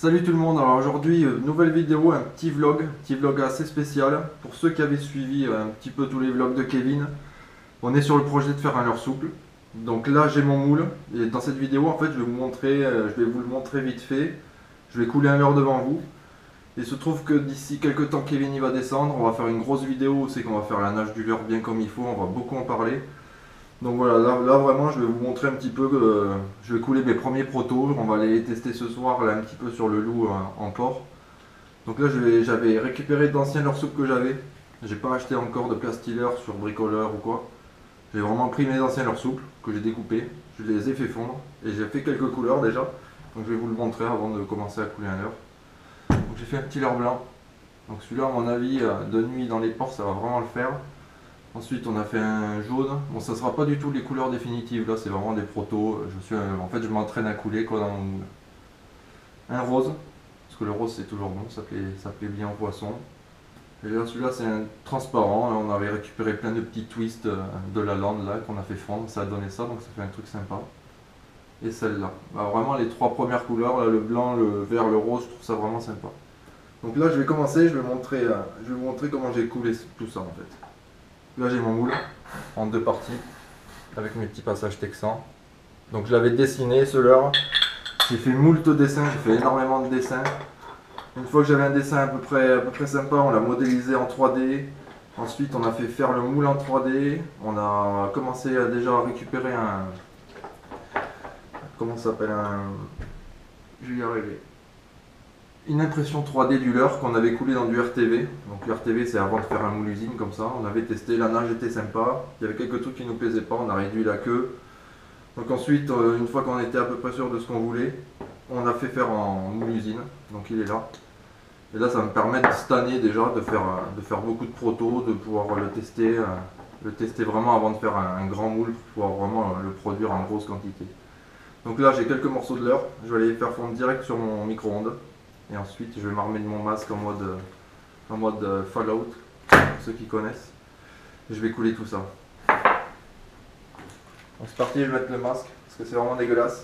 Salut tout le monde, alors aujourd'hui nouvelle vidéo, un petit vlog assez spécial. Pour ceux qui avaient suivi un petit peu tous les vlogs de Kevin, on est sur le projet de faire un leurre souple. Donc là j'ai mon moule, et dans cette vidéo en fait je vais vous montrer, je vais vous le montrer vite fait. Je vais couler un leurre devant vous. Il se trouve que d'ici quelques temps Kevin y va descendre, on va faire une grosse vidéo, c'est qu'on va faire la nage du leurre bien comme il faut, on va beaucoup en parler. Donc voilà, là vraiment je vais vous montrer un petit peu, je vais couler mes premiers protos, on va les tester ce soir là un petit peu sur le loup en port. Donc là j'avais récupéré d'anciens leurres souples que j'avais, j'ai pas acheté encore de plastilleur sur bricoleur ou quoi. J'ai vraiment pris mes anciens leurres souples que j'ai découpés, je les ai fait fondre et j'ai fait quelques couleurs déjà. Donc je vais vous le montrer avant de commencer à couler un leurre. Donc j'ai fait un petit leurre blanc, donc celui-là à mon avis de nuit dans les ports ça va vraiment le faire. Ensuite on a fait un jaune, bon ça sera pas du tout les couleurs définitives là, c'est vraiment des protos, en fait je m'entraîne à couler quoi dans mon moule. Un rose, parce que le rose c'est toujours bon, ça plaît bien au poisson. Et là celui-là c'est un transparent, là, on avait récupéré plein de petits twists de la lande là qu'on a fait fondre, ça a donné ça donc ça fait un truc sympa. Et celle-là, bah, vraiment les trois premières couleurs, là, le blanc, le vert, le rose, je trouve ça vraiment sympa. Donc là je vais commencer, je vais vous montrer comment j'ai coulé tout ça en fait. Là j'ai mon moule en deux parties avec mes petits passages texans. Donc je l'avais dessiné ce leurre. J'ai fait moult dessins, j'ai fait énormément de dessins. Une fois que j'avais un dessin à peu près sympa, on l'a modélisé en 3D. Ensuite on a fait faire le moule en 3D. On a commencé déjà à récupérer un... Comment ça s'appelle Je vais y arriver. Une impression 3D du leurre qu'on avait coulé dans du RTV. Donc le RTV c'est avant de faire un moule usine comme ça. On avait testé, la nage était sympa. Il y avait quelques trucs qui nous plaisaient pas, on a réduit la queue. Donc ensuite, une fois qu'on était à peu près sûr de ce qu'on voulait, on a fait faire en moule usine. Donc il est là. Et là ça me permet cette année déjà de faire beaucoup de protos, de pouvoir le tester vraiment avant de faire un grand moule pour pouvoir vraiment le produire en grosse quantité. Donc là j'ai quelques morceaux de leurre, je vais les faire fondre direct sur mon micro-ondes. Et ensuite je vais m'armer de mon masque en mode Fallout, pour ceux qui connaissent. Et je vais couler tout ça. Donc c'est parti, je vais mettre le masque, parce que c'est vraiment dégueulasse.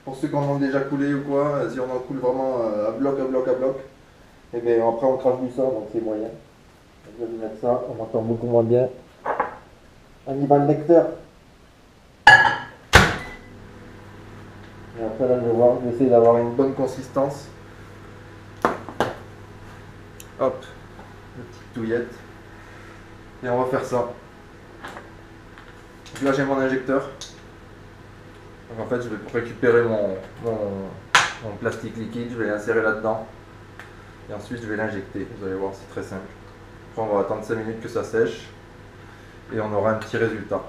Pour ceux qui en ont déjà coulé ou quoi, si on en coule vraiment à bloc, et bien après on crache du sang, donc c'est moyen. Je vais mettre ça, on m'entend beaucoup moins bien. On y va le lecteur. Et après là je vais voir, je vais essayer d'avoir une bonne consistance. Hop, une petite touillette. Et on va faire ça. Donc là j'ai mon injecteur. Donc en fait je vais récupérer mon plastique liquide, je vais l'insérer là-dedans. Et ensuite je vais l'injecter, vous allez voir c'est très simple. Après on va attendre 5 minutes que ça sèche. Et on aura un petit résultat.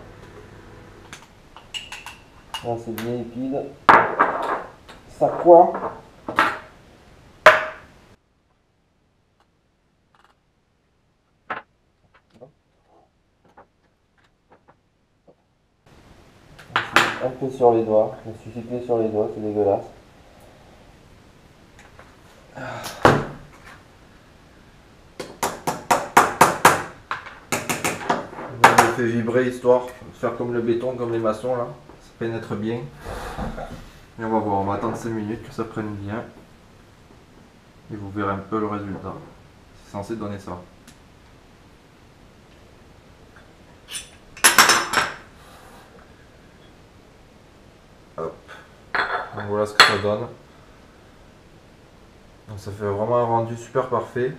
Là c'est bien liquide. Ça quoi? Un peu sur les doigts, je me suis giclé sur les doigts, c'est dégueulasse. Je le fais vibrer histoire de faire comme le béton, comme les maçons là, ça pénètre bien. Et on va voir, on va attendre 5 minutes que ça prenne bien. Et vous verrez un peu le résultat. C'est censé donner ça. Hop. Donc voilà ce que ça donne. Donc ça fait vraiment un rendu super parfait.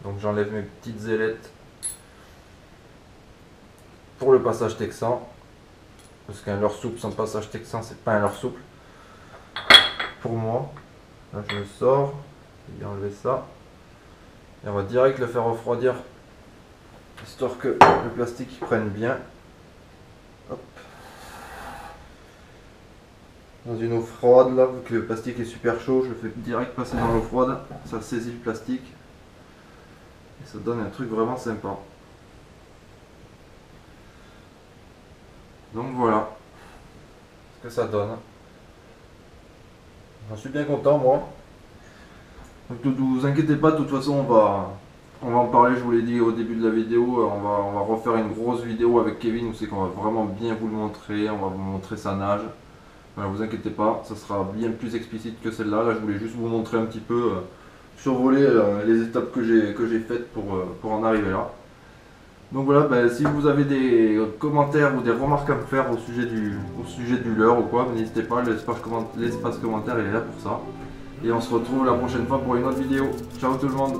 Donc j'enlève mes petites ailettes pour le passage texan. Parce qu'un leurre souple sans passage texan, c'est pas un leurre souple. Pour moi. Là je le sors. Je vais enlever ça. Et on va direct le faire refroidir. Histoire que le plastique prenne bien. Hop. Dans une eau froide là, vu que le plastique est super chaud, je le fais direct passer dans l'eau froide, ça saisit le plastique et ça donne un truc vraiment sympa. Donc voilà ce que ça donne. J'en suis bien content moi. Donc ne vous inquiétez pas, de toute façon on va en parler, je vous l'ai dit au début de la vidéo, on va refaire une grosse vidéo avec Kevin où c'est qu'on va vraiment bien vous le montrer, on va vous montrer sa nage. Voilà, vous inquiétez pas, ça sera bien plus explicite que celle-là. Là, je voulais juste vous montrer un petit peu, survoler les étapes que j'ai faites pour en arriver là. Donc voilà, ben, si vous avez des commentaires ou des remarques à me faire au sujet du leurre ou quoi, n'hésitez pas, l'espace commentaire il est là pour ça. Et on se retrouve la prochaine fois pour une autre vidéo. Ciao tout le monde!